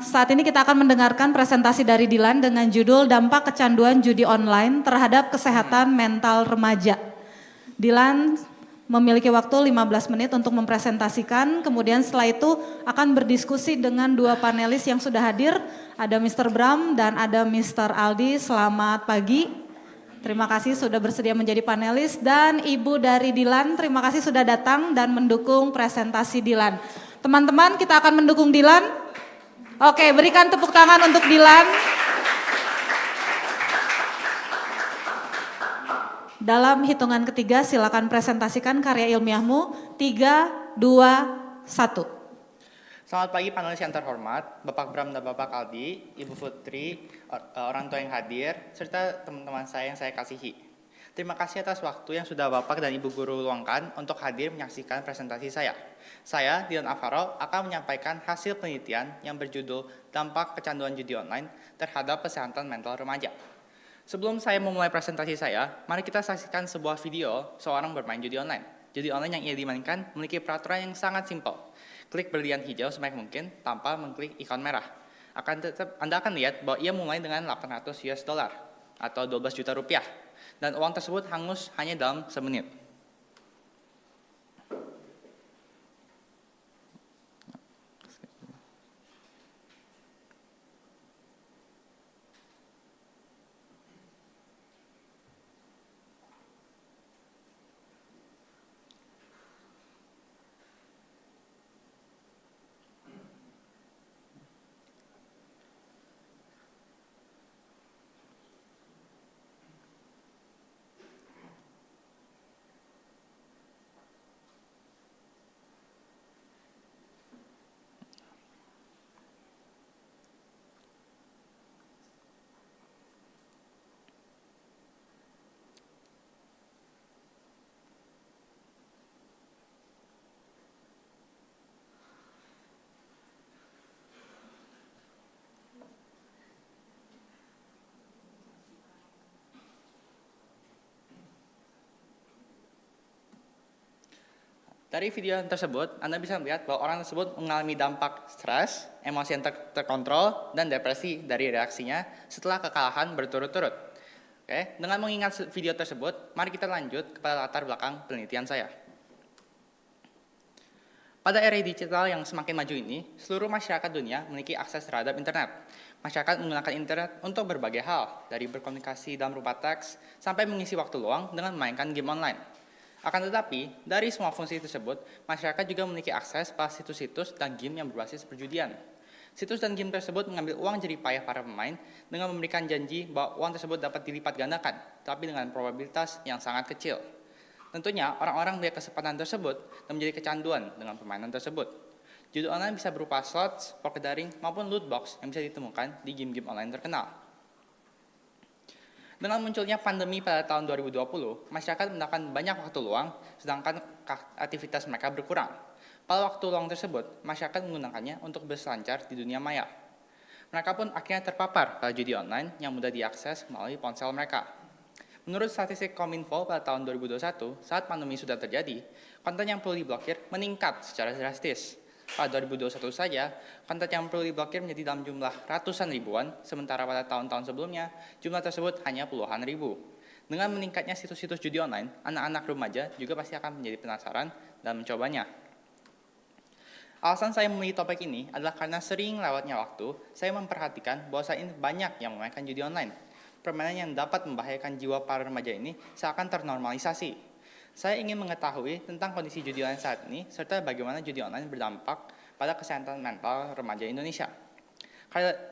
Saat ini kita akan mendengarkan presentasi dari Dilan dengan judul Dampak Kecanduan Judi Online Terhadap Kesehatan Mental Remaja. Dilan memiliki waktu 15 menit untuk mempresentasikan, kemudian setelah itu akan berdiskusi dengan dua panelis yang sudah hadir, ada Mr. Bram dan ada Mr. Aldi. Selamat pagi, terima kasih sudah bersedia menjadi panelis, dan Ibu dari Dilan, terima kasih sudah datang dan mendukung presentasi Dilan. Teman-teman, kita akan mendukung Dilan. Oke, berikan tepuk tangan untuk Dilan. Dalam hitungan ketiga, silakan presentasikan karya ilmiahmu. 3, 2, 1. Selamat pagi panelis yang terhormat, Bapak Bram dan Bapak Aldi, Ibu Putri, orang tua yang hadir, serta teman-teman saya yang saya kasihi. Terima kasih atas waktu yang sudah Bapak dan Ibu Guru luangkan untuk hadir menyaksikan presentasi saya. Saya, Dilan Alvaro, akan menyampaikan hasil penelitian yang berjudul Dampak Kecanduan Judi Online Terhadap Kesehatan Mental Remaja. Sebelum saya memulai presentasi saya, mari kita saksikan sebuah video seorang bermain judi online. Judi online yang ia dimainkan memiliki peraturan yang sangat simpel. Klik berlian hijau sebanyak mungkin tanpa mengklik ikon merah. Anda akan lihat bahwa ia mulai dengan 800 US dollar atau 12 juta rupiah. Dan uang tersebut hangus hanya dalam semenit. Dari video tersebut, Anda bisa melihat bahwa orang tersebut mengalami dampak stres, emosi yang terkontrol, dan depresi dari reaksinya setelah kekalahan berturut-turut. Oke, dengan mengingat video tersebut, mari kita lanjut kepada latar belakang penelitian saya. Pada era digital yang semakin maju ini, seluruh masyarakat dunia memiliki akses terhadap internet. Masyarakat menggunakan internet untuk berbagai hal, dari berkomunikasi dalam rupa teks, sampai mengisi waktu luang dengan memainkan game online. Akan tetapi, dari semua fungsi tersebut, masyarakat juga memiliki akses pada situs-situs dan game yang berbasis perjudian. Situs dan game tersebut mengambil uang jerih payah para pemain dengan memberikan janji bahwa uang tersebut dapat dilipat gandakan, tapi dengan probabilitas yang sangat kecil. Tentunya, orang-orang melihat kesempatan tersebut dan menjadi kecanduan dengan permainan tersebut. Judi online bisa berupa slots, poker daring, maupun loot box yang bisa ditemukan di game-game online terkenal. Dengan munculnya pandemi pada tahun 2020, masyarakat mendapatkan banyak waktu luang, sedangkan aktivitas mereka berkurang. Pada waktu luang tersebut, masyarakat menggunakannya untuk berselancar di dunia maya. Mereka pun akhirnya terpapar pada judi online yang mudah diakses melalui ponsel mereka. Menurut statistik Kominfo pada tahun 2021, saat pandemi sudah terjadi, konten yang perlu diblokir meningkat secara drastis. Pada 2021 saja, konten yang perlu diblokir menjadi dalam jumlah ratusan ribuan, sementara pada tahun-tahun sebelumnya, jumlah tersebut hanya puluhan ribu. Dengan meningkatnya situs-situs judi online, anak-anak remaja juga pasti akan menjadi penasaran dan mencobanya. Alasan saya memilih topik ini adalah karena sering lewatnya waktu, saya memperhatikan bahwa saat ini banyak yang memainkan judi online. Permainan yang dapat membahayakan jiwa para remaja ini seakan ternormalisasi. Saya ingin mengetahui tentang kondisi judi online saat ini, serta bagaimana judi online berdampak pada kesehatan mental remaja Indonesia.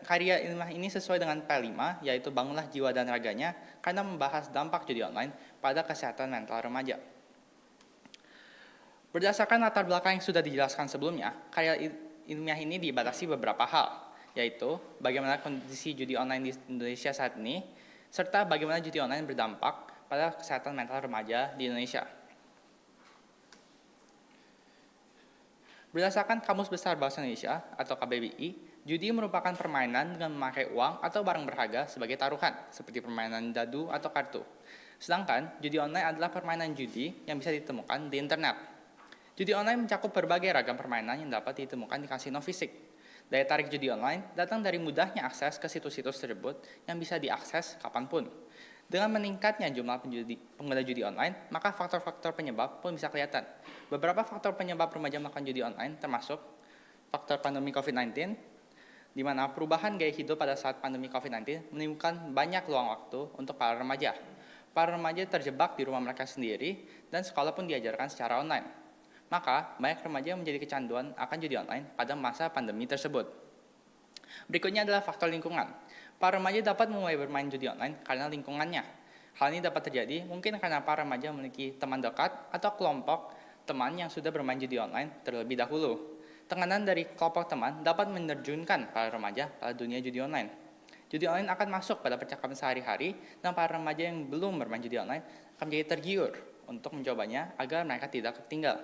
Karya ilmiah ini sesuai dengan P5, yaitu Bangunlah Jiwa dan Raganya, karena membahas dampak judi online pada kesehatan mental remaja. Berdasarkan latar belakang yang sudah dijelaskan sebelumnya, karya ilmiah ini dibatasi beberapa hal, yaitu bagaimana kondisi judi online di Indonesia saat ini, serta bagaimana judi online berdampak pada kesehatan mental remaja di Indonesia. Berdasarkan Kamus Besar Bahasa Indonesia atau KBBI, judi merupakan permainan dengan memakai uang atau barang berharga sebagai taruhan, seperti permainan dadu atau kartu. Sedangkan, judi online adalah permainan judi yang bisa ditemukan di internet. Judi online mencakup berbagai ragam permainan yang dapat ditemukan di kasino fisik. Daya tarik judi online datang dari mudahnya akses ke situs-situs tersebut yang bisa diakses kapanpun. Dengan meningkatnya jumlah pengguna judi online, maka faktor-faktor penyebab pun bisa kelihatan. Beberapa faktor penyebab remaja melakukan judi online termasuk faktor pandemi COVID-19, di mana perubahan gaya hidup pada saat pandemi COVID-19 menimbulkan banyak luang waktu untuk para remaja. Para remaja terjebak di rumah mereka sendiri dan sekolah pun diajarkan secara online. Maka, banyak remaja menjadi kecanduan akan judi online pada masa pandemi tersebut. Berikutnya adalah faktor lingkungan. Para remaja dapat mulai bermain judi online karena lingkungannya. Hal ini dapat terjadi mungkin karena para remaja memiliki teman dekat atau kelompok teman yang sudah bermain judi online terlebih dahulu. Tekanan dari kelompok teman dapat menerjunkan para remaja pada dunia judi online. Judi online akan masuk pada percakapan sehari-hari dan para remaja yang belum bermain judi online akan menjadi tergiur untuk mencobanya agar mereka tidak ketinggal.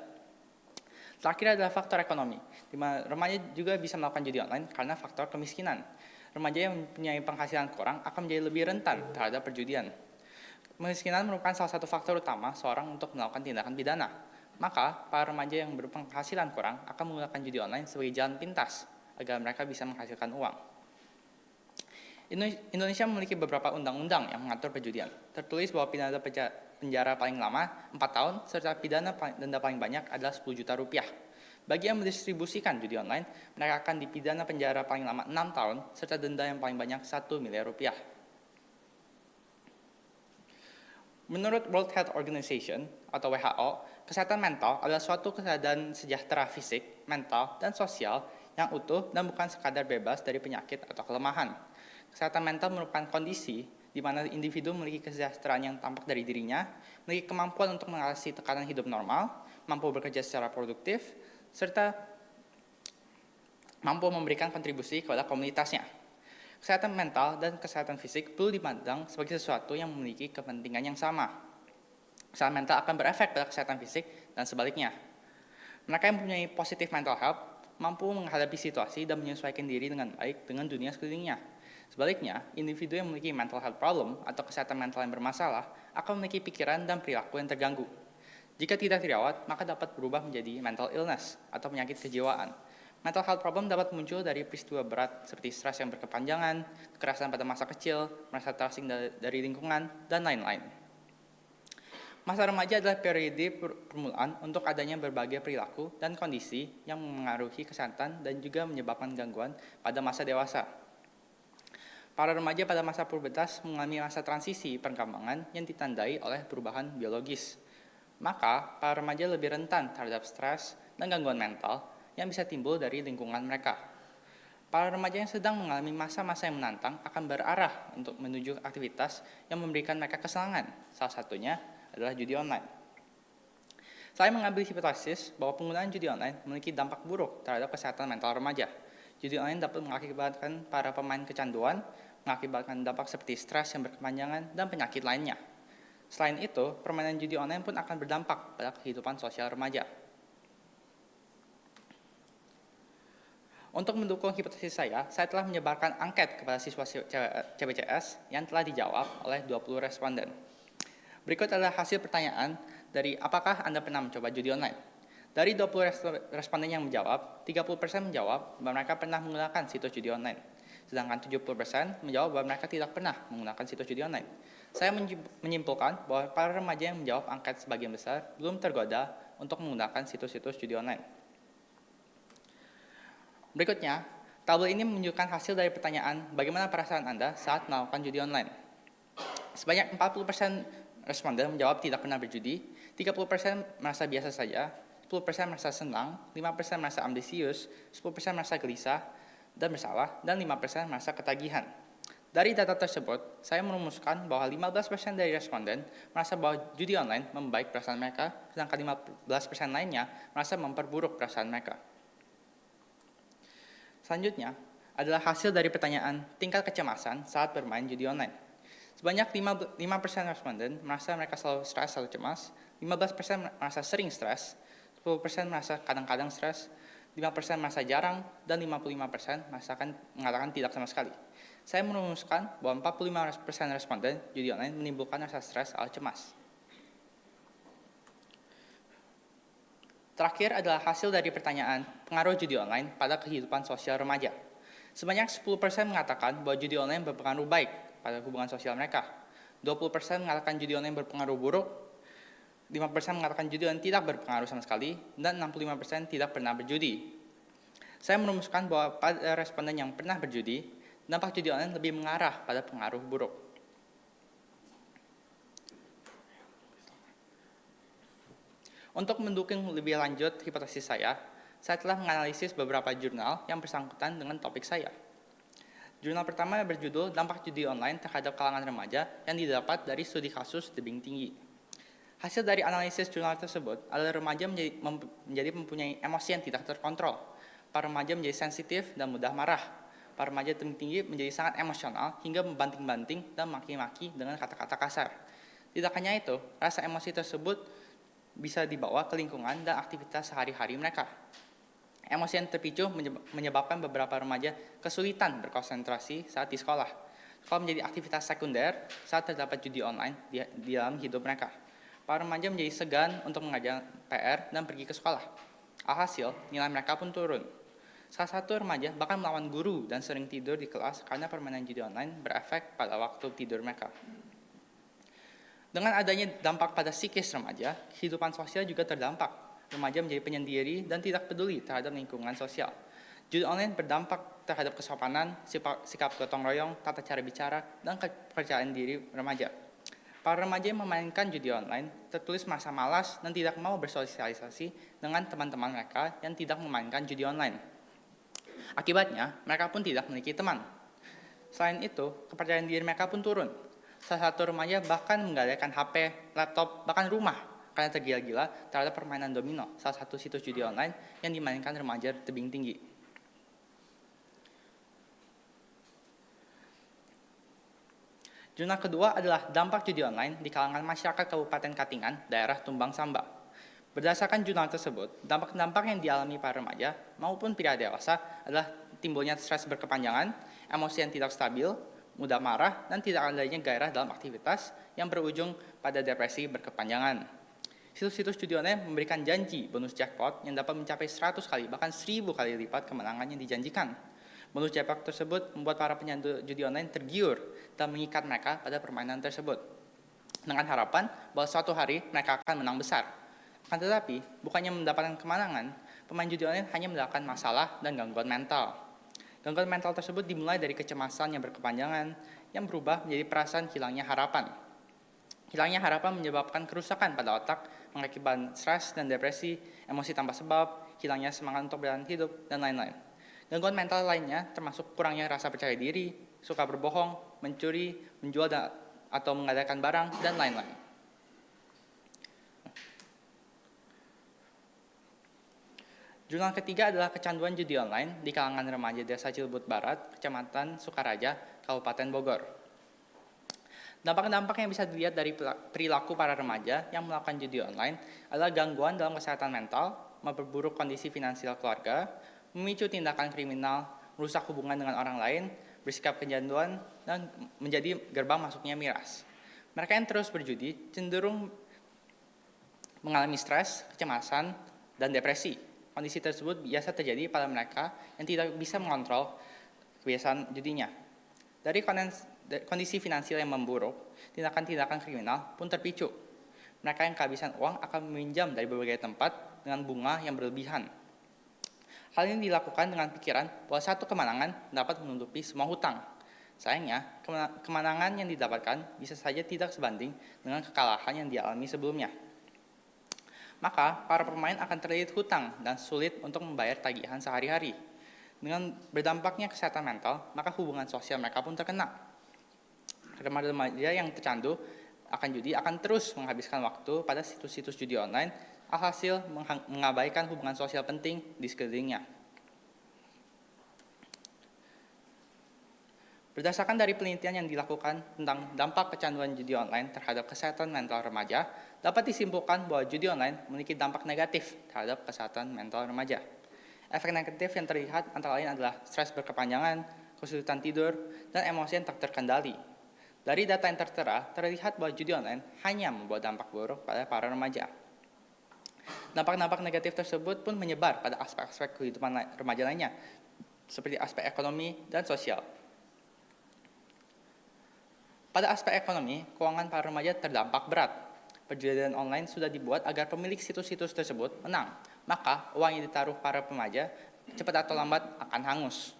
Terakhir adalah faktor ekonomi, di mana remaja juga bisa melakukan judi online karena faktor kemiskinan. Remaja yang mempunyai penghasilan kurang akan menjadi lebih rentan terhadap perjudian. Kemiskinan merupakan salah satu faktor utama seorang untuk melakukan tindakan pidana. Maka, para remaja yang berpenghasilan kurang akan menggunakan judi online sebagai jalan pintas agar mereka bisa menghasilkan uang. Indonesia memiliki beberapa undang-undang yang mengatur perjudian. Tertulis bahwa pidana penjara paling lama 4 tahun, serta pidana denda paling banyak adalah 10 juta rupiah. Bagi yang mendistribusikan judi online, mereka akan dipidana penjara paling lama 6 tahun, serta denda yang paling banyak 1 miliar rupiah. Menurut World Health Organization atau WHO, kesehatan mental adalah suatu keadaan sejahtera fisik, mental, dan sosial yang utuh dan bukan sekadar bebas dari penyakit atau kelemahan. Kesehatan mental merupakan kondisi di mana individu memiliki kesejahteraan yang tampak dari dirinya, memiliki kemampuan untuk mengatasi tekanan hidup normal, mampu bekerja secara produktif, serta mampu memberikan kontribusi kepada komunitasnya. Kesehatan mental dan kesehatan fisik perlu dipandang sebagai sesuatu yang memiliki kepentingan yang sama. Kesehatan mental akan berefek pada kesehatan fisik dan sebaliknya. Mereka yang mempunyai positive mental health mampu menghadapi situasi dan menyesuaikan diri dengan baik dengan dunia sekelilingnya. Sebaliknya, individu yang memiliki mental health problem atau kesehatan mental yang bermasalah akan memiliki pikiran dan perilaku yang terganggu. Jika tidak dirawat, maka dapat berubah menjadi mental illness atau penyakit kejiwaan. Mental health problem dapat muncul dari peristiwa berat seperti stres yang berkepanjangan, kekerasan pada masa kecil, merasa terasing dari lingkungan, dan lain-lain. Masa remaja adalah periode permulaan untuk adanya berbagai perilaku dan kondisi yang mengaruhi kesehatan dan juga menyebabkan gangguan pada masa dewasa. Para remaja pada masa pubertas mengalami masa transisi perkembangan yang ditandai oleh perubahan biologis. Maka, para remaja lebih rentan terhadap stres dan gangguan mental yang bisa timbul dari lingkungan mereka. Para remaja yang sedang mengalami masa-masa yang menantang akan berarah untuk menuju aktivitas yang memberikan mereka kesenangan. Salah satunya adalah judi online. Saya mengambil hipotesis bahwa penggunaan judi online memiliki dampak buruk terhadap kesehatan mental remaja. Judi online dapat mengakibatkan para pemain kecanduan, mengakibatkan dampak seperti stres yang berkepanjangan, dan penyakit lainnya. Selain itu, permainan judi online pun akan berdampak pada kehidupan sosial remaja. Untuk mendukung hipotesis saya telah menyebarkan angket kepada siswa CBCS yang telah dijawab oleh 20 responden. Berikut adalah hasil pertanyaan dari apakah Anda pernah mencoba judi online. Dari 20 responden yang menjawab, 30% menjawab bahwa mereka pernah menggunakan situs judi online. Sedangkan 70% menjawab bahwa mereka tidak pernah menggunakan situs judi online. Saya menyimpulkan bahwa para remaja yang menjawab angket sebagian besar belum tergoda untuk menggunakan situs-situs judi online. Berikutnya, tabel ini menunjukkan hasil dari pertanyaan bagaimana perasaan Anda saat melakukan judi online. Sebanyak 40% responden menjawab tidak pernah berjudi, 30% merasa biasa saja, 10% merasa senang, 5% merasa ambisius, 10% merasa gelisah dan bersalah, dan 5% merasa ketagihan. Dari data tersebut, saya merumuskan bahwa 15% dari responden merasa bahwa judi online membaik perasaan mereka, sedangkan 15% lainnya merasa memperburuk perasaan mereka. Selanjutnya adalah hasil dari pertanyaan tingkat kecemasan saat bermain judi online. Sebanyak 5% responden merasa mereka selalu stres atau cemas, 15% merasa sering stres, 10% merasa kadang-kadang stres, 5% merasa jarang, dan 55% mengatakan tidak sama sekali. Saya merumuskan bahwa 45% responden judi online menimbulkan rasa stres atau cemas. Terakhir adalah hasil dari pertanyaan pengaruh judi online pada kehidupan sosial remaja. Sebanyak 10% mengatakan bahwa judi online berpengaruh baik pada hubungan sosial mereka. 20% mengatakan judi online berpengaruh buruk, 5% mengatakan judi online tidak berpengaruh sama sekali, dan 65% tidak pernah berjudi. Saya merumuskan bahwa pada responden yang pernah berjudi, dampak judi online lebih mengarah pada pengaruh buruk. Untuk mendukung lebih lanjut hipotesis saya telah menganalisis beberapa jurnal yang bersangkutan dengan topik saya. Jurnal pertama berjudul Dampak Judi Online Terhadap Kalangan Remaja yang didapat dari studi kasus tebing tinggi. Hasil dari analisis jurnal tersebut adalah remaja menjadi mempunyai emosi yang tidak terkontrol. Para remaja menjadi sensitif dan mudah marah. Para remaja tebing tinggi menjadi sangat emosional hingga membanting-banting dan maki-maki dengan kata-kata kasar. Tidak hanya itu, rasa emosi tersebut bisa dibawa ke lingkungan dan aktivitas sehari-hari mereka. Emosi yang terpicu menyebabkan beberapa remaja kesulitan berkonsentrasi saat di sekolah. Sekolah menjadi aktivitas sekunder saat terdapat judi online di dalam hidup mereka. Para remaja menjadi segan untuk mengerjakan PR dan pergi ke sekolah. Alhasil, nilai mereka pun turun. Salah satu remaja bahkan melawan guru dan sering tidur di kelas karena permainan judi online berefek pada waktu tidur mereka. Dengan adanya dampak pada psikis remaja, kehidupan sosial juga terdampak. Remaja menjadi penyendiri dan tidak peduli terhadap lingkungan sosial. Judi online berdampak terhadap kesopanan, sikap gotong royong, tata cara bicara, dan kepercayaan diri remaja. Para remaja yang memainkan judi online tertulis merasa malas dan tidak mau bersosialisasi dengan teman-teman mereka yang tidak memainkan judi online. Akibatnya, mereka pun tidak memiliki teman. Selain itu, kepercayaan diri mereka pun turun. Salah satu remaja bahkan menggadaikan HP, laptop, bahkan rumah karena tergila-gila terhadap permainan domino, salah satu situs judi online yang dimainkan remaja tebing tinggi. Jurnal kedua adalah dampak judi online di kalangan masyarakat Kabupaten Katingan, daerah Tumbang Samba. Berdasarkan jurnal tersebut, dampak-dampak yang dialami para remaja maupun pria dewasa adalah timbulnya stres berkepanjangan, emosi yang tidak stabil, mudah marah, dan tidak adanya gairah dalam aktivitas yang berujung pada depresi berkepanjangan. Situs-situs judi online memberikan janji bonus jackpot yang dapat mencapai 100 kali, bahkan 1000 kali lipat kemenangan yang dijanjikan. Bonus jackpot tersebut membuat para penyandu judi online tergiur dan mengikat mereka pada permainan tersebut, dengan harapan bahwa suatu hari mereka akan menang besar. Akan tetapi, bukannya mendapatkan kemenangan, pemain judi online hanya mendapatkan masalah dan gangguan mental. Gangguan mental tersebut dimulai dari kecemasan yang berkepanjangan yang berubah menjadi perasaan hilangnya harapan. Hilangnya harapan menyebabkan kerusakan pada otak, mengakibatkan stres dan depresi, emosi tanpa sebab, hilangnya semangat untuk bertahan hidup, dan lain-lain. Gangguan mental lainnya termasuk kurangnya rasa percaya diri, suka berbohong, mencuri, menjual atau menggadaikan barang, dan lain-lain. Jurnal ketiga adalah kecanduan judi online di kalangan remaja Desa Cilebut Barat, Kecamatan Sukaraja, Kabupaten Bogor. Dampak-dampak yang bisa dilihat dari perilaku para remaja yang melakukan judi online adalah gangguan dalam kesehatan mental, memperburuk kondisi finansial keluarga, memicu tindakan kriminal, merusak hubungan dengan orang lain, bersikap kecanduan, dan menjadi gerbang masuknya miras. Mereka yang terus berjudi cenderung mengalami stres, kecemasan, dan depresi. Kondisi tersebut biasa terjadi pada mereka yang tidak bisa mengontrol kebiasaan judinya. Dari kondisi finansial yang memburuk, tindakan-tindakan kriminal pun terpicu. Mereka yang kehabisan uang akan meminjam dari berbagai tempat dengan bunga yang berlebihan. Hal ini dilakukan dengan pikiran bahwa satu kemenangan dapat menutupi semua hutang. Sayangnya, kemenangan yang didapatkan bisa saja tidak sebanding dengan kekalahan yang dialami sebelumnya. Maka, para pemain akan terlilit hutang dan sulit untuk membayar tagihan sehari-hari. Dengan berdampaknya kesehatan mental, maka hubungan sosial mereka pun terkena. Remaja yang tercandu akan judi akan terus menghabiskan waktu pada situs-situs judi online, alhasil mengabaikan hubungan sosial penting di sekelilingnya. Berdasarkan dari penelitian yang dilakukan tentang dampak kecanduan judi online terhadap kesehatan mental remaja, dapat disimpulkan bahwa judi online memiliki dampak negatif terhadap kesehatan mental remaja. Efek negatif yang terlihat antara lain adalah stres berkepanjangan, kesulitan tidur, dan emosi yang tak terkendali. Dari data yang tertera, terlihat bahwa judi online hanya membawa dampak buruk pada para remaja. Dampak-dampak negatif tersebut pun menyebar pada aspek-aspek kehidupan remaja lainnya, seperti aspek ekonomi dan sosial. Pada aspek ekonomi, keuangan para remaja terdampak berat. Perjudian online sudah dibuat agar pemilik situs-situs tersebut menang, maka uang yang ditaruh para remaja cepat atau lambat akan hangus.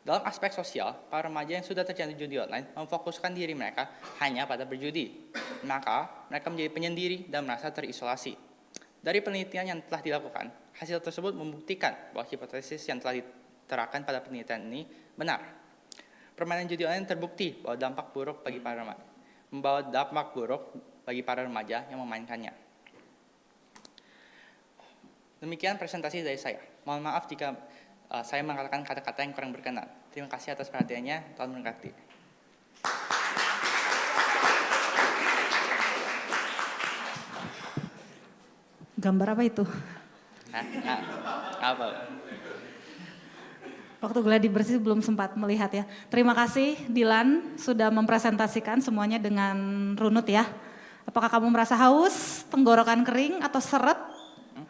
Dalam aspek sosial, para remaja yang sudah tercandu judi online memfokuskan diri mereka hanya pada berjudi. Maka, mereka menjadi penyendiri dan merasa terisolasi. Dari penelitian yang telah dilakukan, hasil tersebut membuktikan bahwa hipotesis yang telah diterapkan pada penelitian ini benar. Permainan judi online terbukti bahwa dampak buruk bagi para remaja, membawa dampak buruk bagi para remaja yang memainkannya. Demikian presentasi dari saya. Mohon maaf jika saya mengatakan kata-kata yang kurang berkenan. Terima kasih atas perhatiannya. Tuhan memberkati. Gambar apa itu? Apa? Waktu gladi bersih belum sempat melihat ya. Terima kasih Dilan sudah mempresentasikan semuanya dengan runut ya. Apakah kamu merasa haus, tenggorokan kering atau seret?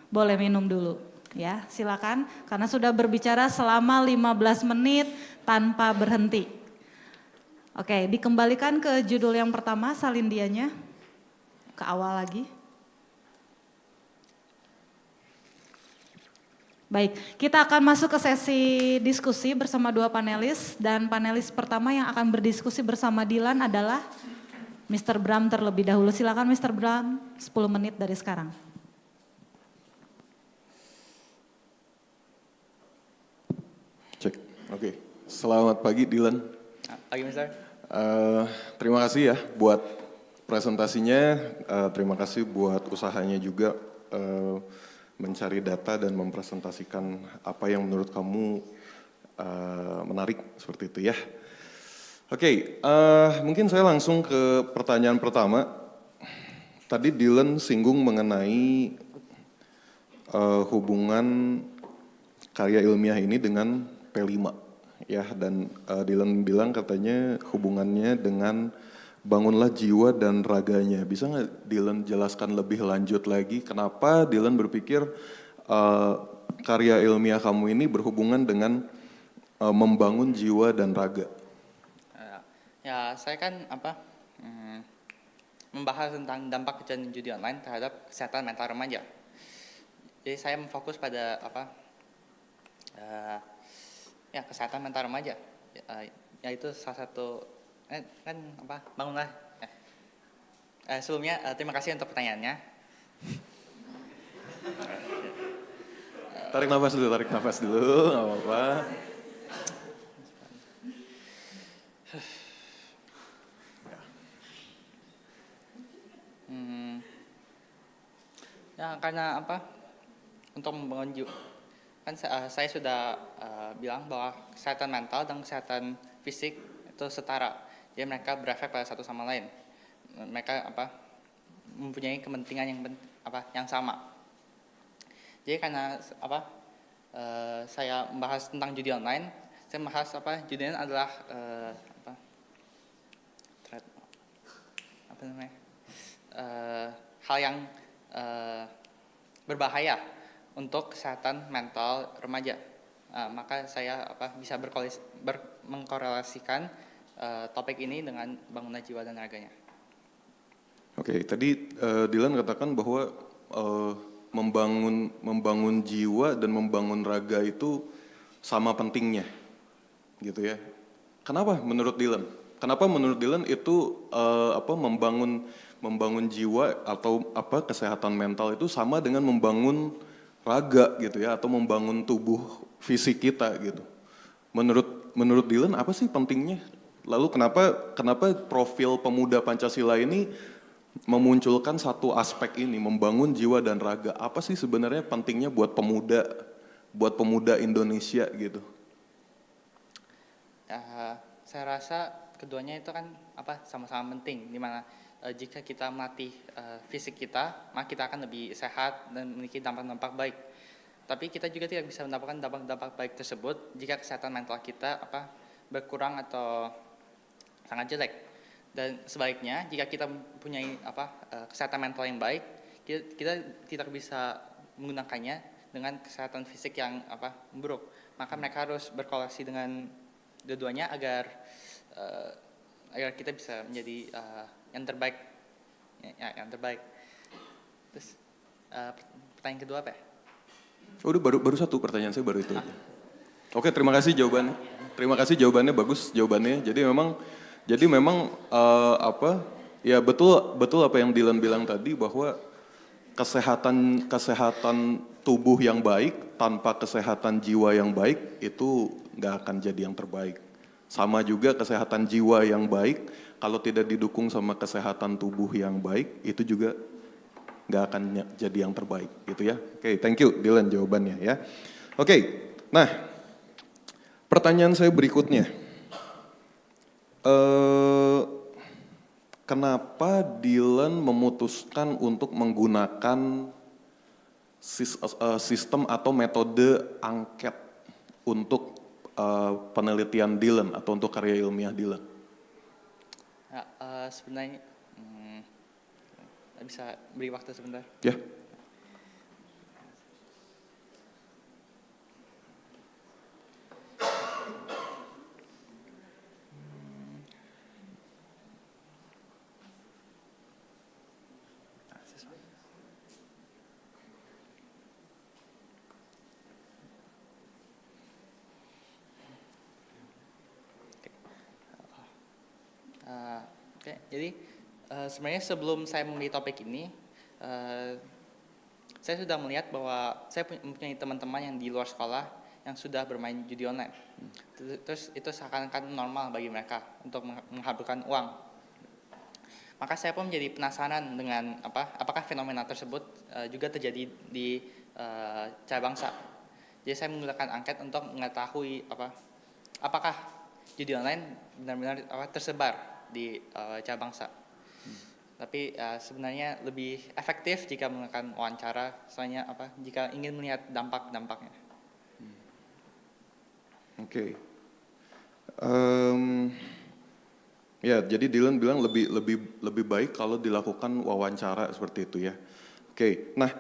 Boleh minum dulu ya, silakan. Karena sudah berbicara selama 15 menit tanpa berhenti. Oke, dikembalikan ke judul yang pertama, salindianya. Ke awal lagi. Baik, kita akan masuk ke sesi diskusi bersama dua panelis. Dan panelis pertama yang akan berdiskusi bersama Dilan adalah Mr. Bram terlebih dahulu. Silakan Mr. Bram, 10 menit dari sekarang. Cek, oke. Selamat pagi Dilan. Pagi Mister. Terima kasih ya buat presentasinya, terima kasih buat usahanya juga mencari data dan mempresentasikan apa yang menurut kamu menarik seperti itu ya. Oke, mungkin saya langsung ke pertanyaan pertama. Tadi Dylan singgung mengenai hubungan karya ilmiah ini dengan P5 ya, dan Dylan bilang katanya hubungannya dengan bangunlah jiwa dan raganya. Bisa nggak Dylan jelaskan lebih lanjut lagi kenapa Dylan berpikir karya ilmiah kamu ini berhubungan dengan membangun jiwa dan raga? Ya, saya kan membahas tentang dampak kecanduan judi online terhadap kesehatan mental remaja. Jadi saya memfokus pada kesehatan mental remaja, yaitu salah satu bangunlah. Sebelumnya terima kasih untuk pertanyaannya. Tarik nafas dulu, nggak apa-apa. Ya, karena untuk membangun jiwa, kan saya sudah bilang bahwa kesehatan mental dan kesehatan fisik itu setara. Jadi mereka berefek pada satu sama lain. Mereka mempunyai kepentingan yang sama. Jadi karena saya membahas tentang judi online, saya membahas judi online adalah hal yang berbahaya untuk kesehatan mental remaja. Maka saya bisa mengkorelasikan topik ini dengan bangunan jiwa dan raganya. Oke, tadi Dylan katakan bahwa membangun jiwa dan membangun raga itu sama pentingnya, gitu ya. Kenapa menurut Dylan? Kenapa menurut Dylan itu membangun jiwa atau kesehatan mental itu sama dengan membangun raga gitu ya, atau membangun tubuh fisik kita gitu. Menurut Dylan apa sih pentingnya? Lalu kenapa profil pemuda Pancasila ini memunculkan satu aspek ini, membangun jiwa dan raga? Apa sih sebenarnya pentingnya buat pemuda Indonesia gitu? Saya rasa keduanya itu kan sama-sama penting, di mana jika kita melatih fisik kita, maka kita akan lebih sehat dan memiliki dampak-dampak baik. Tapi kita juga tidak bisa mendapatkan dampak-dampak baik tersebut jika kesehatan mental kita berkurang atau sangat jelek. Dan sebaliknya, jika kita mempunyai kesehatan mental yang baik, kita tidak bisa menggunakannya dengan kesehatan fisik yang buruk. Maka mereka harus berkolaborasi dengan dua-duanya agar kita bisa menjadi yang terbaik. Yang terbaik. Terus pertanyaan kedua apa ya? Udah baru satu pertanyaan saya baru itu. Oke, terima kasih jawabannya. Terima kasih jawabannya, bagus jawabannya. Jadi memang ya betul apa yang Dylan bilang tadi, bahwa kesehatan tubuh yang baik tanpa kesehatan jiwa yang baik itu nggak akan jadi yang terbaik. Sama juga kesehatan jiwa yang baik kalau tidak didukung sama kesehatan tubuh yang baik itu juga nggak akan jadi yang terbaik, gitu ya. Oke, thank you Dylan jawabannya ya. Oke, nah pertanyaan saya berikutnya. Kenapa Dylan memutuskan untuk menggunakan sistem atau metode angket untuk penelitian Dylan atau untuk karya ilmiah Dylan? Sebenarnya bisa beri waktu sebentar. Ya. Oke, jadi sebenarnya sebelum saya memilih topik ini, saya sudah melihat bahwa saya mempunyai teman-teman yang di luar sekolah yang sudah bermain judi online. Terus itu seakan-akan normal bagi mereka untuk menghabiskan uang. Maka saya pun menjadi penasaran dengan apakah fenomena tersebut juga terjadi di Cahaya Bangsa. Jadi saya menggunakan angket untuk mengetahui apakah judi online benar-benar tersebar di Cahaya Bangsa. Tapi sebenarnya lebih efektif jika menggunakan wawancara, soalnya jika ingin melihat dampak-dampaknya. Oke. Ya, jadi Dylan bilang lebih baik kalau dilakukan wawancara seperti itu ya. Oke. Nah,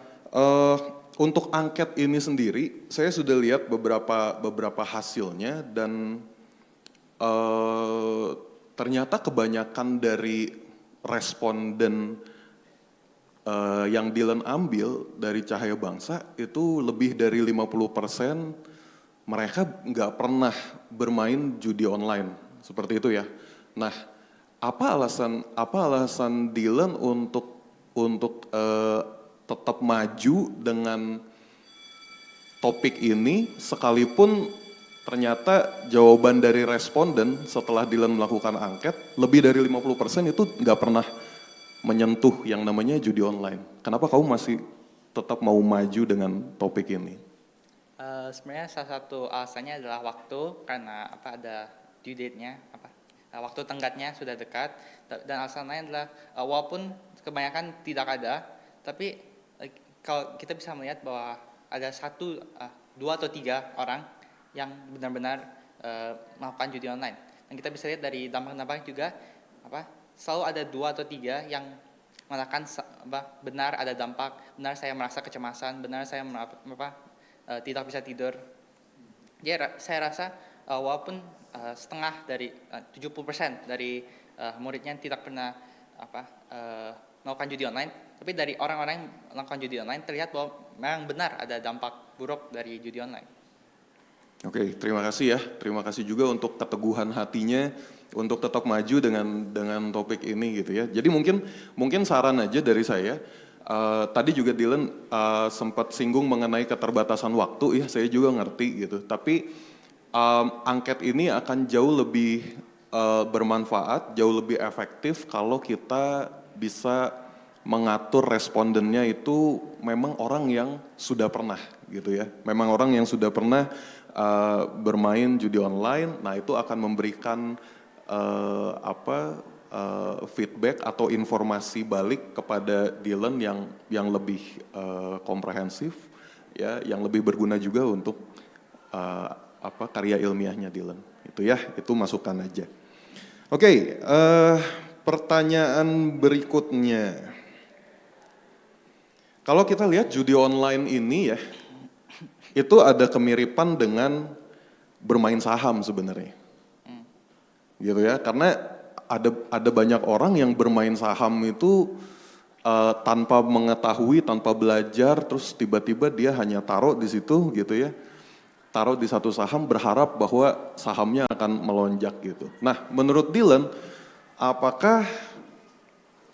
untuk angket ini sendiri, saya sudah lihat beberapa hasilnya dan ternyata kebanyakan dari responden yang Dylan ambil dari Cahaya Bangsa itu lebih dari 50% mereka nggak pernah bermain judi online seperti itu ya. Nah, apa alasan Dylan untuk tetap maju dengan topik ini sekalipun ternyata jawaban dari responden setelah Dylan melakukan angket, lebih dari 50% itu nggak pernah menyentuh yang namanya judi online. Kenapa kamu masih tetap mau maju dengan topik ini? Sebenarnya salah satu alasannya adalah waktu, karena ada due date-nya, waktu tenggatnya sudah dekat, dan alasan lain adalah walaupun kebanyakan tidak ada, tapi kalau kita bisa melihat bahwa ada 1, 2 atau 3 orang yang benar-benar melakukan judi online. Dan kita bisa lihat dari dampak-dampak juga selalu ada 2 atau 3 yang mengatakan benar ada dampak, benar saya merasa kecemasan, benar saya tidak bisa tidur. Jadi saya rasa walaupun setengah dari 70% dari muridnya tidak pernah melakukan judi online, tapi dari orang-orang yang melakukan judi online terlihat bahwa memang benar ada dampak buruk dari judi online. Oke, terima kasih ya. Terima kasih juga untuk keteguhan hatinya untuk tetap maju dengan topik ini gitu ya. Jadi mungkin saran aja dari saya. Tadi juga Dylan sempat singgung mengenai keterbatasan waktu ya. Saya juga ngerti gitu. Tapi angket ini akan jauh lebih bermanfaat, jauh lebih efektif kalau kita bisa mengatur respondennya itu memang orang yang sudah pernah gitu ya. Memang orang yang sudah pernah bermain judi online, nah itu akan memberikan feedback atau informasi balik kepada Dylan yang lebih komprehensif, ya, yang lebih berguna juga untuk karya ilmiahnya Dylan. Itu ya, itu masukan aja. Oke, pertanyaan berikutnya. Kalau kita lihat judi online ini ya, itu ada kemiripan dengan bermain saham sebenarnya. Gitu ya, karena ada banyak orang yang bermain saham itu tanpa mengetahui, tanpa belajar, terus tiba-tiba dia hanya taruh di situ gitu ya. Taruh di satu saham berharap bahwa sahamnya akan melonjak gitu. Nah, menurut Dylan, apakah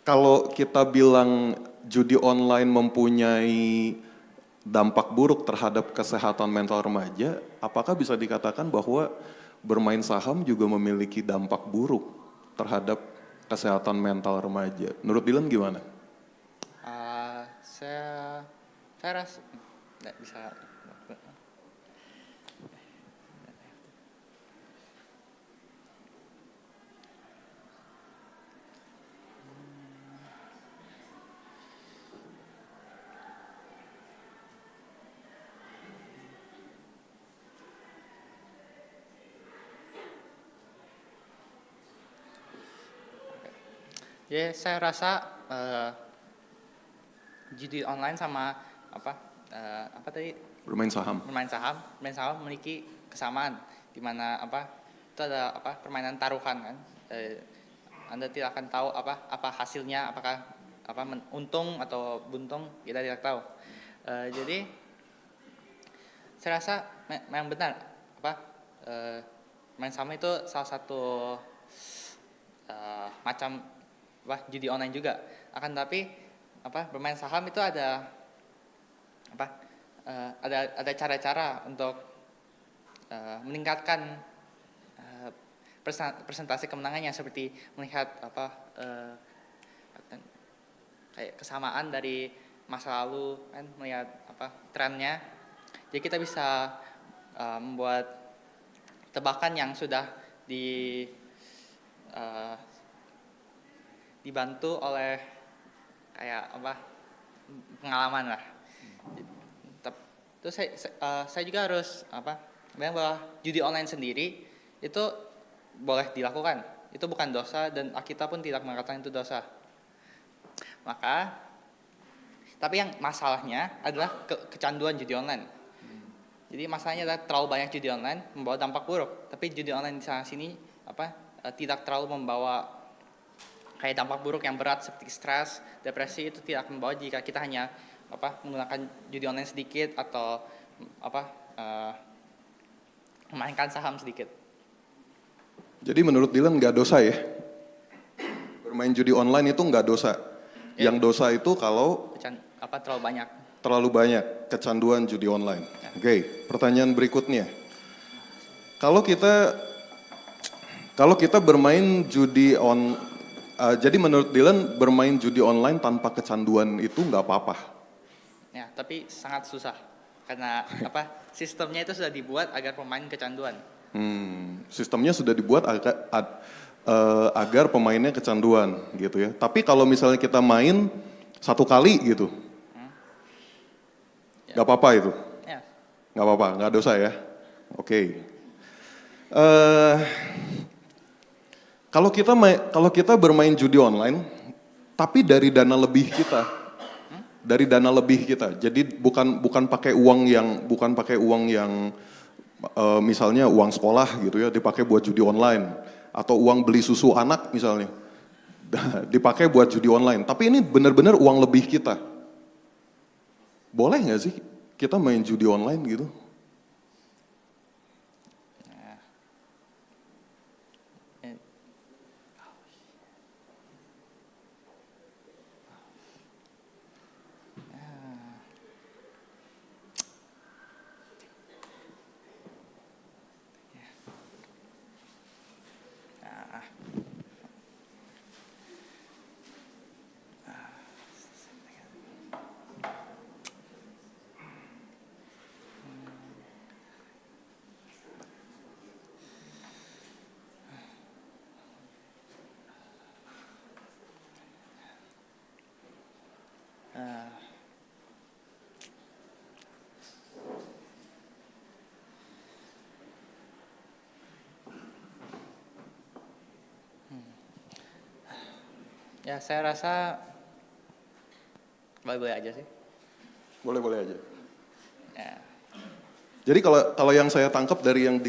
kalau kita bilang judi online mempunyai dampak buruk terhadap kesehatan mental remaja, apakah bisa dikatakan bahwa bermain saham juga memiliki dampak buruk terhadap kesehatan mental remaja? Menurut Dylan gimana? Saya rasa nggak bisa. Jadi saya rasa judi online sama apa tadi Bermain saham. bermain saham memiliki kesamaan di mana itu ada permainan taruhan kan. Anda tidak akan tahu apa hasilnya, apakah untung atau buntung, kita tidak tahu. Jadi saya rasa memang benar main saham itu salah satu macam judi online juga. Akan tapi bermain saham itu ada ada cara-cara untuk meningkatkan persentase kemenangannya, seperti melihat kayak kesamaan dari masa lalu kan, melihat trennya. Jadi kita bisa membuat tebakan yang sudah dibantu oleh kayak pengalaman lah. Terus saya juga harus bilang bahwa judi online sendiri itu boleh dilakukan. Itu bukan dosa dan kita pun tidak mengatakan itu dosa. Tapi yang masalahnya adalah kecanduan judi online. Jadi masalahnya adalah terlalu banyak judi online membawa dampak buruk. Tapi judi online di sana sini tidak terlalu membawa kayak dampak buruk yang berat seperti stres, depresi. Itu tidak membawa jika kita hanya menggunakan judi online sedikit atau memainkan saham sedikit. Jadi menurut Dylan nggak dosa ya? Bermain judi online itu nggak dosa. Ya. Yang dosa itu kalau Terlalu banyak. terlalu banyak kecanduan judi online. Oke, pertanyaan berikutnya. Kalau kita bermain jadi menurut Dylan bermain judi online tanpa kecanduan itu nggak apa-apa. Ya, tapi sangat susah karena sistemnya itu sudah dibuat agar pemain kecanduan. Sistemnya sudah dibuat agar pemainnya kecanduan gitu ya. Tapi kalau misalnya kita main satu kali gitu, nggak apa-apa itu, Ya. nggak apa-apa, nggak dosa ya. Oke. Kalau kita bermain judi online, tapi dari dana lebih kita, jadi bukan pakai uang yang misalnya uang sekolah gitu ya, dipakai buat judi online, atau uang beli susu anak misalnya, dipakai buat judi online. Tapi ini benar-benar uang lebih kita. Boleh nggak sih kita main judi online gitu? Ya, saya rasa boleh-boleh aja sih. Boleh aja. Ya. Jadi kalau yang saya tangkap dari yang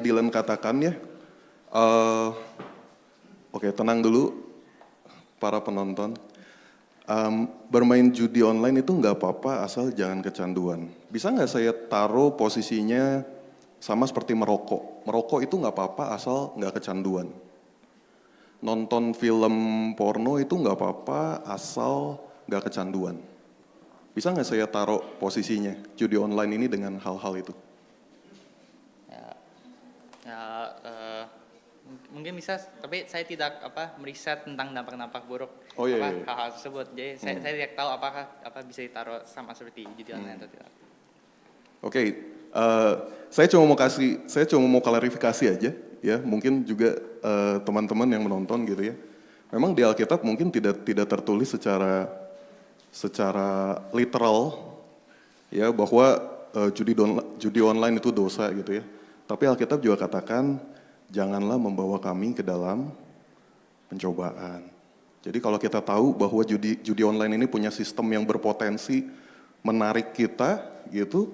Dylan katakan ya, oke, tenang dulu para penonton. Bermain judi online itu nggak apa-apa asal jangan kecanduan. Bisa nggak saya taruh posisinya sama seperti merokok? Merokok itu nggak apa-apa asal nggak kecanduan. Nonton film porno itu nggak apa-apa asal nggak kecanduan. Bisa nggak saya taruh posisinya judi online ini dengan hal-hal itu? Ya, mungkin bisa, tapi saya tidak meriset tentang dampak-dampak buruk Oh iya. hal-hal tersebut. Jadi saya tidak tahu apakah bisa ditaruh sama seperti judi online atau tidak. Oke, saya cuma mau klarifikasi aja ya, mungkin juga teman-teman yang menonton gitu ya. Memang di Alkitab mungkin tidak tertulis secara literal ya bahwa judi online itu dosa gitu ya. Tapi Alkitab juga katakan janganlah membawa kami ke dalam pencobaan. Jadi kalau kita tahu bahwa judi online ini punya sistem yang berpotensi menarik kita gitu,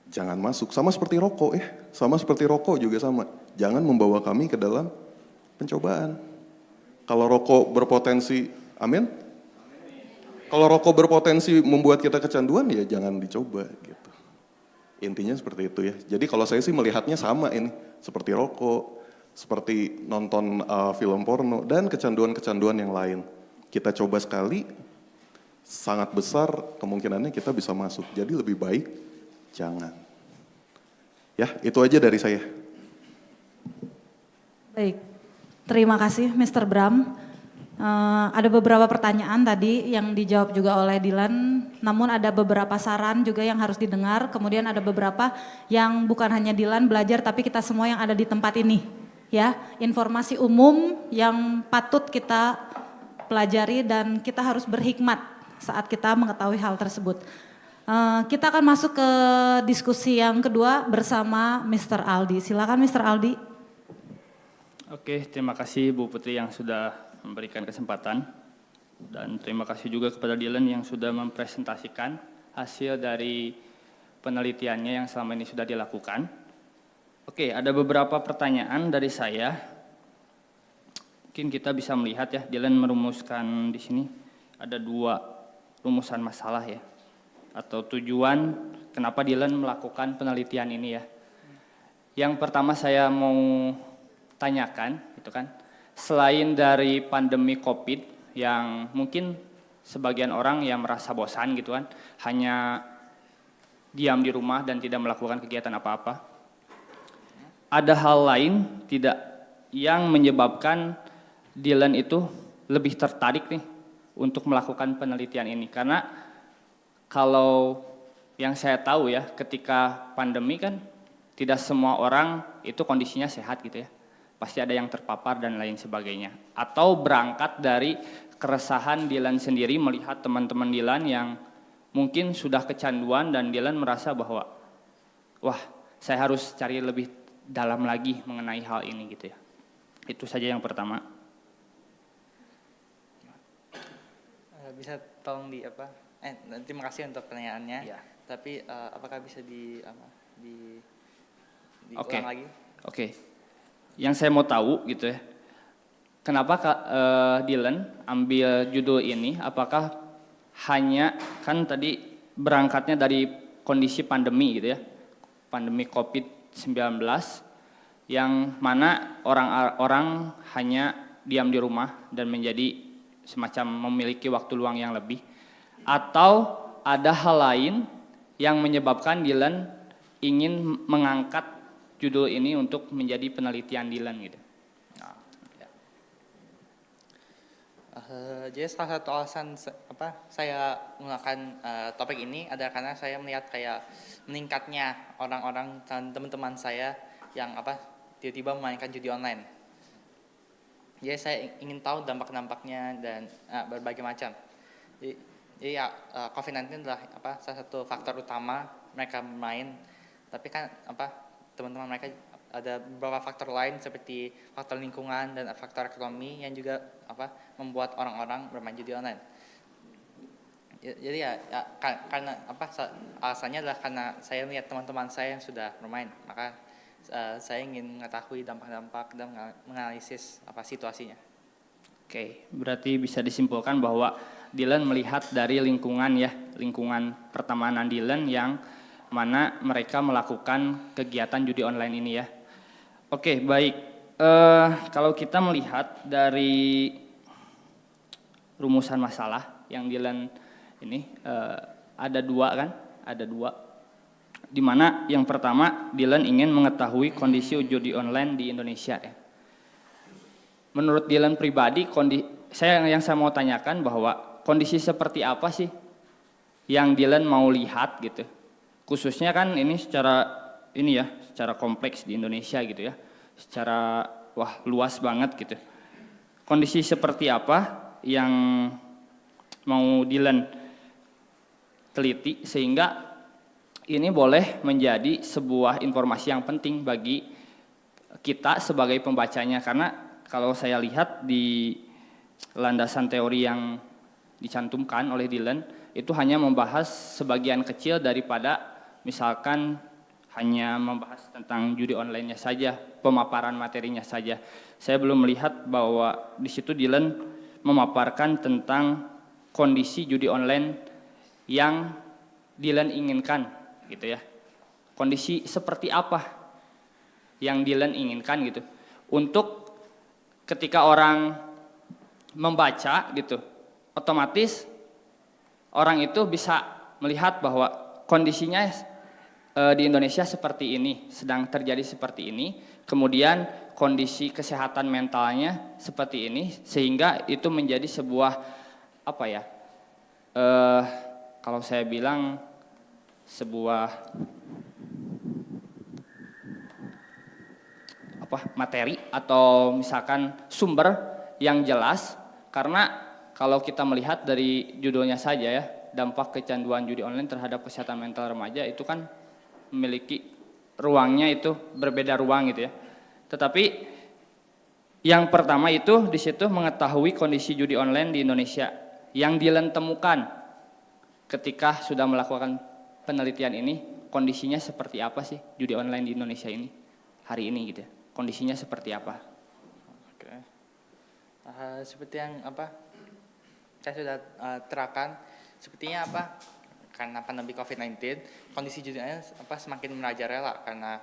jangan masuk. Sama seperti rokok ya, sama seperti rokok juga sama. Jangan membawa kami ke dalam pencobaan. Kalau rokok berpotensi, amin? Kalau rokok berpotensi membuat kita kecanduan ya jangan dicoba gitu. Intinya seperti itu ya. Jadi kalau saya sih melihatnya sama ini, seperti rokok, seperti nonton film porno, dan kecanduan-kecanduan yang lain. Kita coba sekali, sangat besar kemungkinannya kita bisa masuk. Jadi lebih baik jangan. Ya, itu aja dari saya. Baik, terima kasih Mr. Bram. Ada beberapa pertanyaan tadi yang dijawab juga oleh Dylan, namun ada beberapa saran juga yang harus didengar, kemudian ada beberapa yang bukan hanya Dylan belajar tapi kita semua yang ada di tempat ini. Ya, informasi umum yang patut kita pelajari dan kita harus berhikmat saat kita mengetahui hal tersebut. Kita akan masuk ke diskusi yang kedua bersama Mr. Aldi. Silakan Mr. Aldi. Oke, terima kasih Bu Putri yang sudah memberikan kesempatan. Dan terima kasih juga kepada Dylan yang sudah mempresentasikan hasil dari penelitiannya yang selama ini sudah dilakukan. Oke, ada beberapa pertanyaan dari saya. Mungkin kita bisa melihat ya, Dylan merumuskan di sini ada 2 rumusan masalah ya. Atau tujuan kenapa Dylan melakukan penelitian ini ya. Yang pertama saya mau tanyakan, gitu kan, selain dari pandemi COVID yang mungkin sebagian orang yang merasa bosan gitu kan, hanya diam di rumah dan tidak melakukan kegiatan apa-apa, ada hal lain tidak yang menyebabkan Dylan itu lebih tertarik nih untuk melakukan penelitian ini? Karena kalau yang saya tahu ya, ketika pandemi kan tidak semua orang itu kondisinya sehat gitu ya. Pasti ada yang terpapar dan lain sebagainya. Atau berangkat dari keresahan Dylan sendiri melihat teman-teman Dylan yang mungkin sudah kecanduan dan Dylan merasa bahwa wah, saya harus cari lebih dalam lagi mengenai hal ini gitu ya. Itu saja yang pertama. Bisa tolong terima kasih untuk pertanyaannya. Ya. Tapi apakah bisa diulang Oke. lagi? Oke. Yang saya mau tahu gitu ya, kenapa Dylan ambil judul ini? Apakah hanya kan tadi berangkatnya dari kondisi pandemi gitu ya, pandemi COVID-19 yang mana orang-orang hanya diam di rumah dan menjadi semacam memiliki waktu luang yang lebih, atau ada hal lain yang menyebabkan Dylan ingin mengangkat judul ini untuk menjadi penelitian Dylan gitu. Nah, ya. Jadi salah satu alasan saya menggunakan topik ini adalah karena saya melihat kayak meningkatnya orang-orang dan teman-teman saya yang tiba-tiba memainkan judi online. Jadi saya ingin tahu dampak-dampaknya dan berbagai macam. Jadi COVID-19 adalah salah satu faktor utama mereka bermain. Tapi kan teman-teman mereka ada beberapa faktor lain seperti faktor lingkungan dan faktor ekonomi yang juga membuat orang-orang bermain judi online. Jadi karena alasannya adalah karena saya melihat teman-teman saya yang sudah bermain, maka saya ingin mengetahui dampak-dampak dan menganalisis situasinya. Oke, berarti bisa disimpulkan bahwa Dylan melihat dari lingkungan ya, lingkungan pertemanan Dylan yang mana mereka melakukan kegiatan judi online ini ya. Oke, baik. Kalau kita melihat dari rumusan masalah yang Dylan ini ada dua kan, ada dua. Di mana yang pertama Dylan ingin mengetahui kondisi judi online di Indonesia ya. Menurut Dylan pribadi, yang saya mau tanyakan bahwa kondisi seperti apa sih yang Dylan mau lihat gitu. Khususnya kan ini secara kompleks di Indonesia gitu ya. Secara luas banget gitu. Kondisi seperti apa yang mau Dylan teliti sehingga ini boleh menjadi sebuah informasi yang penting bagi kita sebagai pembacanya, karena kalau saya lihat di landasan teori yang dicantumkan oleh Dylan itu hanya membahas sebagian kecil daripada misalkan hanya membahas tentang judi online-nya saja, pemaparan materinya saja. Saya belum melihat bahwa di situ Dylan memaparkan tentang kondisi judi online yang Dylan inginkan gitu ya. Kondisi seperti apa yang Dylan inginkan gitu. Untuk ketika orang membaca gitu, otomatis orang itu bisa melihat bahwa kondisinya di Indonesia seperti ini, sedang terjadi seperti ini, kemudian kondisi kesehatan mentalnya seperti ini, sehingga itu menjadi sebuah kalau saya bilang sebuah materi atau misalkan sumber yang jelas, karena kalau kita melihat dari judulnya saja ya, dampak kecanduan judi online terhadap kesehatan mental remaja itu kan memiliki ruangnya itu berbeda ruang gitu ya. Tetapi yang pertama itu di situ mengetahui kondisi judi online di Indonesia yang Dylan temukan ketika sudah melakukan penelitian ini, kondisinya seperti apa sih judi online di Indonesia ini hari ini gitu ya. Kondisinya seperti apa? Oke. Seperti yang saya sudah terangkan, sepertinya karena pandemi COVID-19, kondisi judi online semakin merajalela karena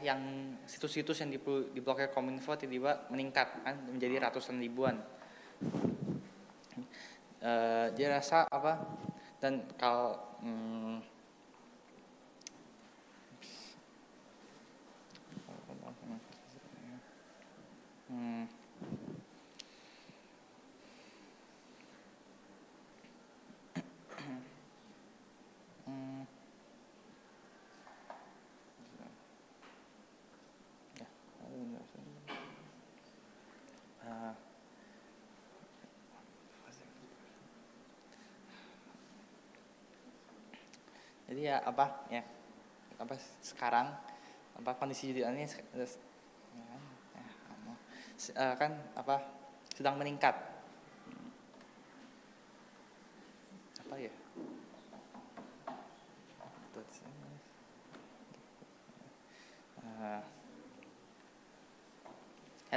yang situs-situs yang diblokir Kominfo tiba-tiba meningkat kan menjadi ratusan ribuan. Dia rasa dan kalau jadi sekarang kondisi judi online kan sedang meningkat.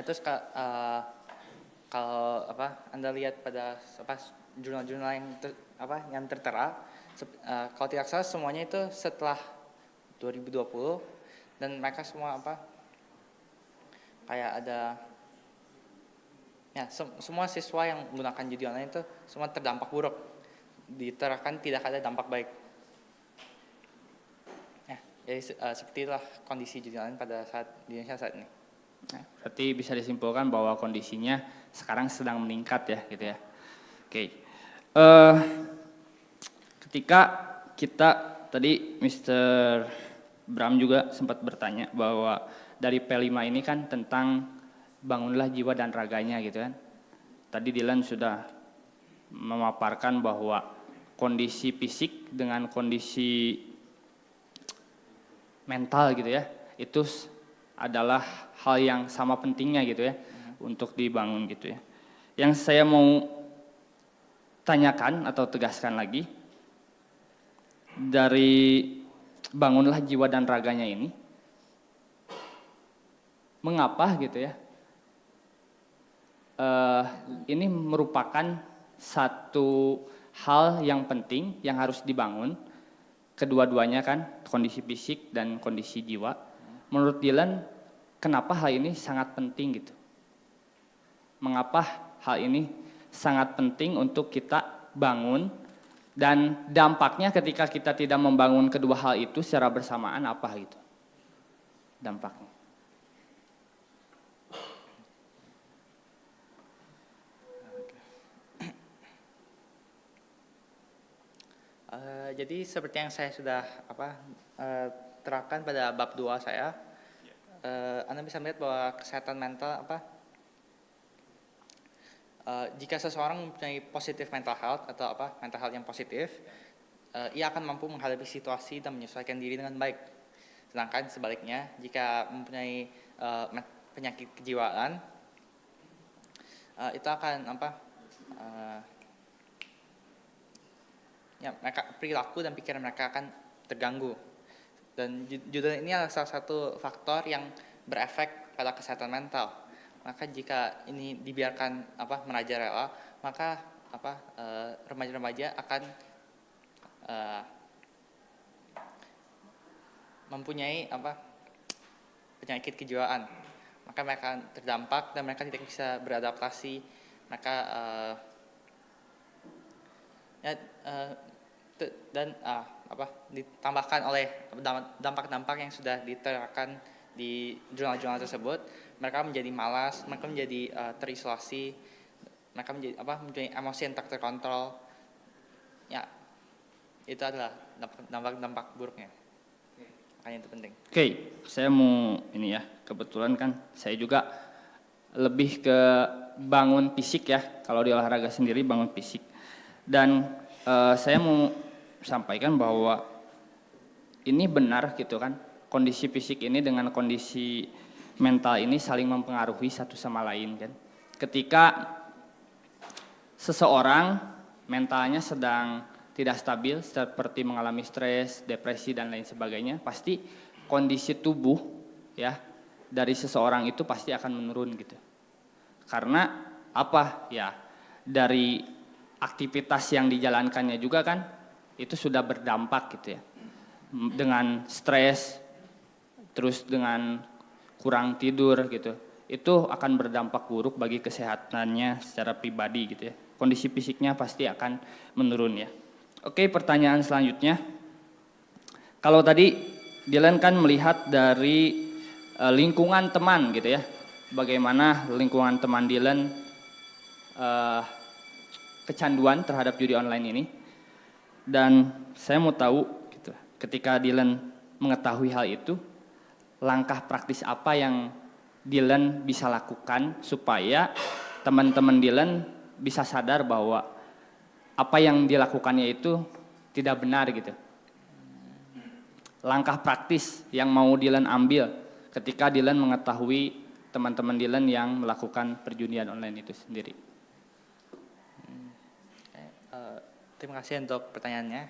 Terus kalau Anda lihat pada jurnal-jurnal yang tertera, kalau tidak salah semuanya itu setelah 2020, dan mereka semua kayak ada semua siswa yang menggunakan judi online itu semua terdampak buruk, diterapkan tidak ada dampak baik. Jadi seperti itulah kondisi judi online pada saat di Indonesia saat ini. Nah, berarti bisa disimpulkan bahwa kondisinya sekarang sedang meningkat ya gitu ya. Oke. Ketika kita tadi Mr. Bram juga sempat bertanya bahwa dari P5 ini kan tentang bangunlah jiwa dan raganya gitu kan. Tadi Dylan sudah memaparkan bahwa kondisi fisik dengan kondisi mental gitu ya, itu adalah hal yang sama pentingnya gitu ya untuk dibangun gitu ya. Yang saya mau tanyakan atau tegaskan lagi dari bangunlah jiwa dan raganya ini, mengapa gitu ya, ini merupakan satu hal yang penting yang harus dibangun, kedua-duanya kan, kondisi fisik dan kondisi jiwa. Menurut Dylan, kenapa hal ini sangat penting gitu? Mengapa hal ini sangat penting untuk kita bangun, dan dampaknya ketika kita tidak membangun kedua hal itu secara bersamaan apa gitu dampaknya? Jadi seperti yang saya sudah terapkan pada bab 2 saya, Anda bisa melihat bahwa kesehatan mental jika seseorang mempunyai positif mental health atau mental health yang positif, ia akan mampu menghadapi situasi dan menyesuaikan diri dengan baik. Sedangkan sebaliknya, jika mempunyai penyakit kejiwaan, itu akan mereka perilaku dan pikiran mereka akan terganggu. Dan judul ini adalah salah satu faktor yang berefek pada kesehatan mental. Maka jika ini dibiarkan merajalela, maka remaja-remaja akan mempunyai penyakit kejiwaan. Maka mereka akan terdampak dan mereka tidak bisa beradaptasi. Mereka ditambahkan oleh dampak-dampak yang sudah diterapkan di jurnal-jurnal tersebut, mereka menjadi malas, mereka menjadi terisolasi, mereka menjadi emosi yang tak terkontrol. Ya, itu adalah dampak buruknya. Makanya itu penting. Oke, saya mau ini ya, kebetulan kan saya juga lebih ke bangun fisik ya, kalau di olahraga sendiri bangun fisik. Dan saya mau sampaikan bahwa ini benar gitu kan, kondisi fisik ini dengan kondisi mental ini saling mempengaruhi satu sama lain kan. Ketika seseorang mentalnya sedang tidak stabil seperti mengalami stres, depresi dan lain sebagainya, pasti kondisi tubuh ya dari seseorang itu pasti akan menurun gitu. Karena apa ya, dari aktivitas yang dijalankannya juga kan itu sudah berdampak gitu ya. Dengan stres, terus dengan kurang tidur gitu. Itu akan berdampak buruk bagi kesehatannya secara pribadi gitu ya. Kondisi fisiknya pasti akan menurun ya. Oke, pertanyaan selanjutnya. Kalau tadi Dylan kan melihat dari lingkungan teman gitu ya. Bagaimana lingkungan teman Dylan kecanduan terhadap judi online ini. Dan saya mau tahu gitu, ketika Dylan mengetahui hal itu, langkah praktis apa yang Dylan bisa lakukan supaya teman-teman Dylan bisa sadar bahwa apa yang dilakukannya itu tidak benar gitu. Langkah praktis yang mau Dylan ambil ketika Dylan mengetahui teman-teman Dylan yang melakukan perjudian online itu sendiri. Terima kasih untuk pertanyaannya.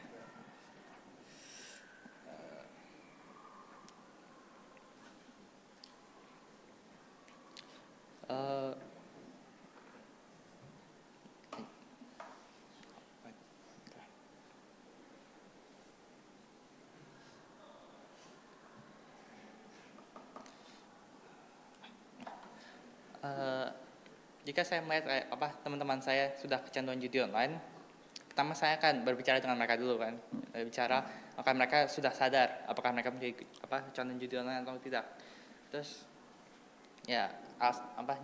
Jika saya melihat teman-teman saya sudah kecanduan judi online, pertama saya akan berbicara dengan mereka dulu kan, bicara apakah mereka sudah sadar apakah mereka menjadi kecanduan judi online atau tidak. Terus ya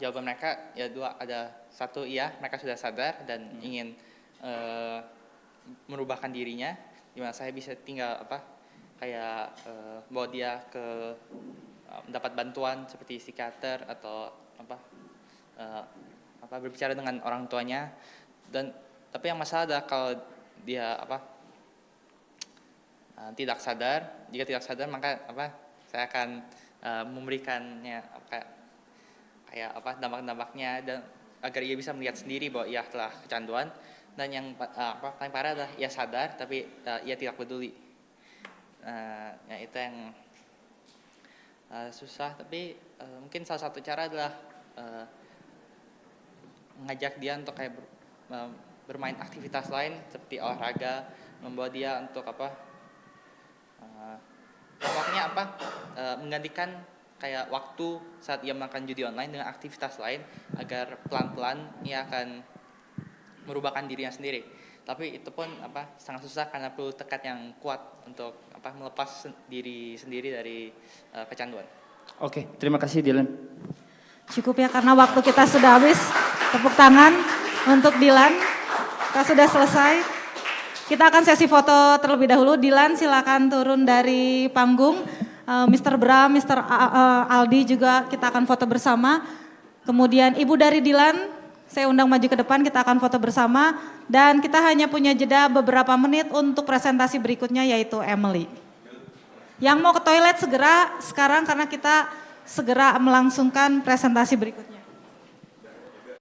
jawaban mereka ya dua, ada satu iya mereka sudah sadar dan ingin merubahkan dirinya, dimana saya bisa tinggal bawa dia ke mendapat bantuan seperti psikiater atau berbicara dengan orang tuanya. Dan tapi yang masalah adalah kalau dia tidak sadar. Jika tidak sadar maka saya akan memberikannya dampak-dampaknya dan agar ia bisa melihat sendiri bahwa ia telah kecanduan. Dan yang paling parah adalah ia sadar tapi ia tidak peduli. Ya itu yang susah, tapi mungkin salah satu cara adalah mengajak dia untuk kayak bermain aktivitas lain seperti olahraga, membawa dia untuk pokoknya menggantikan kayak waktu saat ia makan judi online dengan aktivitas lain agar pelan-pelan ia akan merubahkan dirinya sendiri. Tapi itu pun sangat susah karena perlu tekad yang kuat untuk melepas diri sendiri dari kecanduan. Oke, terima kasih Dylan. Cukup ya karena waktu kita sudah habis. Tepuk tangan untuk Dylan. Kita sudah selesai. Kita akan sesi foto terlebih dahulu. Dylan silakan turun dari panggung. Mr. Bram, Mr. Aldi juga kita akan foto bersama. Kemudian ibu dari Dylan, saya undang maju ke depan, kita akan foto bersama. Dan kita hanya punya jeda beberapa menit untuk presentasi berikutnya yaitu Emily. Yang mau ke toilet segera sekarang karena kita segera melangsungkan presentasi berikutnya.